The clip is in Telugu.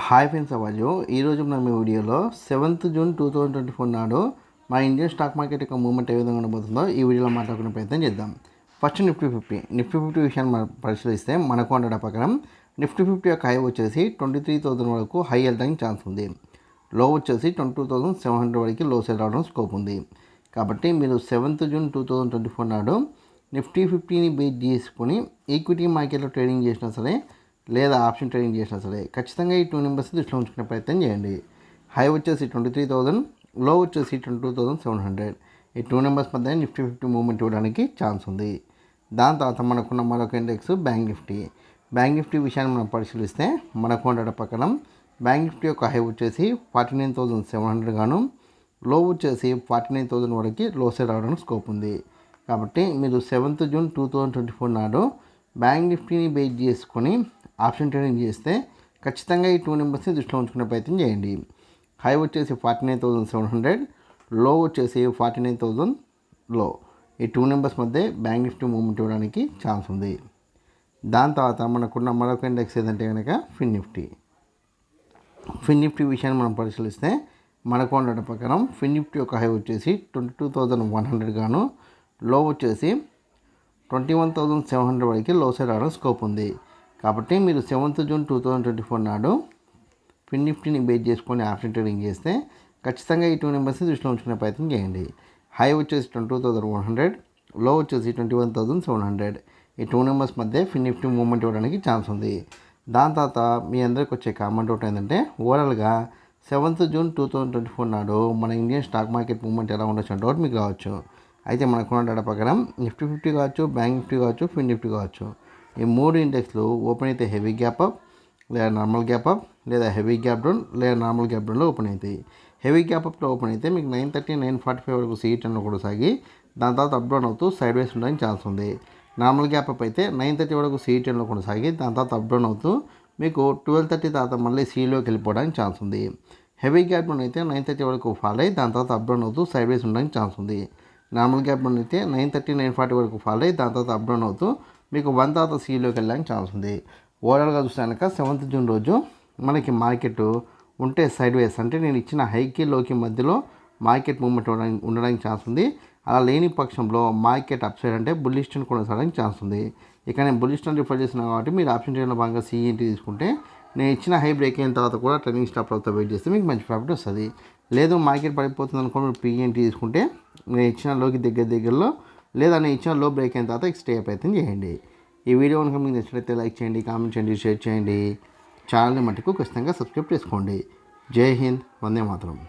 హాయ్ ఫ్రెండ్స్, అవ్వచ్చు ఈరోజు మనం ఈ వీడియోలో 7th జూన్ 2024 నాడు మా ఇండియన్ స్టాక్ మార్కెట్ యొక్క మూవ్మెంట్ ఏ విధంగా ఉండబోతుందో ఈ వీడియోలో మాట్లాడుకునే ప్రయత్నం చేద్దాం. ఫస్ట్ నిఫ్టీ విషయాన్ని మనం పరిశీలిస్తే మనకు అండడ ప్రకారం నిఫ్టీ 50 యొక్క హై వచ్చేసి 23,000 వరకు హై వెళ్ళడానికి ఛాన్స్ ఉంది. లో వచ్చేసి 22,700 వరకు లో సేల్ రావడం స్కోప్ ఉంది. కాబట్టి మీరు 7th జూన్ 2024 నాడు నిఫ్టీ 50ని బేస్ చేసుకొని ఈక్విటీ మార్కెట్లో ట్రేడింగ్ చేసినా సరే లేదా ఆప్షన్ ట్రేడింగ్ చేసినా సరే ఖచ్చితంగా ఈ 2 నెంబర్స్ దృష్టిలో ఉంచుకునే ప్రయత్నం చేయండి. హై వచ్చేసి 23,000, లో వచ్చేసి 22,700. ఈ 2 నెంబర్స్ మధ్య నిఫ్టీ 50 మూవ్మెంట్ ఇవ్వడానికి ఛాన్స్ ఉంది. దాని తర్వాత మనకున్న మరొక index bank Nifty. Bank Nifty విషయాన్ని మనం పరిశీలిస్తే మనకు ఉండడం ప్రకారం బ్యాంక్ నిఫ్టీ యొక్క హై వచ్చేసి 49,700 గాను, లో వచ్చేసి 49,000 వరకు లో సేల్ రావడానికి స్కోప్ ఉంది. కాబట్టి మీరు 7th జూన్ 2024 నాడు బ్యాంక్ నిఫ్టీని బేస్ చేసుకొని ఆప్షన్ ట్రేడింగ్ చేస్తే ఖచ్చితంగా ఈ 2 నెంబర్స్ని దృష్టిలో ఉంచుకునే ప్రయత్నం చేయండి. హై వచ్చేసి 49,700, లో వచ్చేసి 49,000 లో. ఈ 2 నెంబర్స్ మధ్య బ్యాంక్ నిఫ్టీ మూవ్మెంట్ ఇవ్వడానికి ఛాన్స్ ఉంది. దాని తర్వాత మనకున్న మరొక ఇండెక్స్ ఏదంటే కనుక ఫిన్ నిఫ్టీ విషయాన్ని మనం పరిశీలిస్తే మనకు ఉండడం ప్రకారం ఫిన్ నిఫ్టీ యొక్క హై వచ్చేసి 22,100 గాను, లో వచ్చేసి 21,700 వరకు లో సేల్ రావడం స్కోప్ ఉంది. కాబట్టి మీరు 7th జూన్ 2024 నాడు ఫిన్ నిఫ్టీని బేస్ చేసుకొని ఆప్షన్ ట్రేడింగ్ చేస్తే ఖచ్చితంగా ఈ 2 నెంబర్స్ని దృష్టిలో ఉంచుకునే ప్రయత్నం చేయండి. హై వచ్చేసి 22,100, లో వచ్చేసి 21,700. ఈ 2 నెంబర్స్ మధ్య ఫిన్ నిఫ్టీ మూవ్మెంట్ ఇవ్వడానికి ఛాన్స్ ఉంది. దాని తర్వాత మీ అందరికి వచ్చే కామెంట్ ఒకటి ఏంటంటే ఓవరాల్గా 7th జూన్ 2024 నాడు మన ఇండియన్ స్టాక్ మార్కెట్ మూవ్మెంట్ ఎలా ఉండొచ్చు అంటే ఒకటి మీకు రావచ్చు. అయితే మనకున్న డేటా ప్రకారం నిఫ్టీ 50 కావచ్చు, బ్యాంక్ నిఫ్టీ కావచ్చు, ఫిన్ నిఫ్టీ కావచ్చు, ఈ 3 ఇండెక్స్లు ఓపెన్ అయితే హెవీ గ్యాప్ అప్ లేదా నార్మల్ గ్యాప్ అప్ లేదా హెవీ గ్యాప్ డౌన్ లేదా నార్మల్ గ్యాప్ డౌన్లో ఓపెన్ అవుతాయి. హెవీ గ్యాప్ అప్లో ఓపెన్ అయితే మీకు 930, 945 వరకు CE10లో కూడా సాగి దాని తర్వాత అప్ డౌన్ అవుతూ సైడ్ వేస్ ఉండడానికి ఛాన్స్ ఉంది. నార్మల్ గ్యాప్ అప్ అయితే 930 వరకు CE10లో కూడా సాగి దాని తర్వాత అప్ డౌన్ అవుతూ మీకు 1230 తర్వాత మళ్ళీ CEలోకి వెళ్ళిపోవడానికి ఛాన్స్ ఉంది. హెవీ గ్యాప్ డౌన్ అయితే 930 వరకు ఫాల్ అయ్యి దాని తర్వాత అప్ డౌన్ అవుతూ సైడ్ వేస్ ఉండడానికి ఛాన్స్ ఉంది. నార్మల్ గ్యాప్ డౌన్ అయితే 930, 940 వరకు ఫాల్ అయ్యి దాని తర్వాత అప్ డౌన్ అవుతూ మీకు 1 తర్వాత CEలోకి వెళ్ళడానికి ఛాన్స్ ఉంది. ఓవరాల్గా చూస్తే కనుక 7th జూన్ రోజు మనకి మార్కెట్ ఉంటే సైడ్ వేస్ అంటే నేను ఇచ్చిన హైకి లోకి మధ్యలో మార్కెట్ మూవ్మెంట్ ఉండడానికి ఛాన్స్ ఉంది. అలా లేని పక్షంలో మార్కెట్ అప్ సైడ్ అంటే బుల్లిష్ ట్రెండ్ కొనసాగడానికి ఛాన్స్ ఉంది. ఇక నేను బుల్లిష్ ట్రెండ్ రిఫర్ చేస్తున్నాను కాబట్టి మీరు ఆప్షన్ ట్రేడ్లో భాగంగా CE తీసుకుంటే నేను ఇచ్చిన హై బ్రేక్ అయిన తర్వాత కూడా ట్రెండింగ్ స్టాప్ అవుతా వెయిట్ చేస్తే మీకు మంచి ప్రాఫిట్ వస్తుంది. లేదు మార్కెట్ పడిపోతుంది అనుకో మీరు PE తీసుకుంటే నేను ఇచ్చిన లోకి దగ్గరలో లేదా నేను ఇచ్చిన లో బ్రేక్ అయిన తర్వాత స్టే ప్రయత్నం చేయండి. ఈ వీడియో కనుక మీకు నచ్చినట్లయితే లైక్ చేయండి, కామెంట్ చేయండి, షేర్ చేయండి. ఛానల్ని మటుకు ఖచ్చితంగా సబ్స్క్రైబ్ చేసుకోండి. జై హింద్, వందే మాతరం.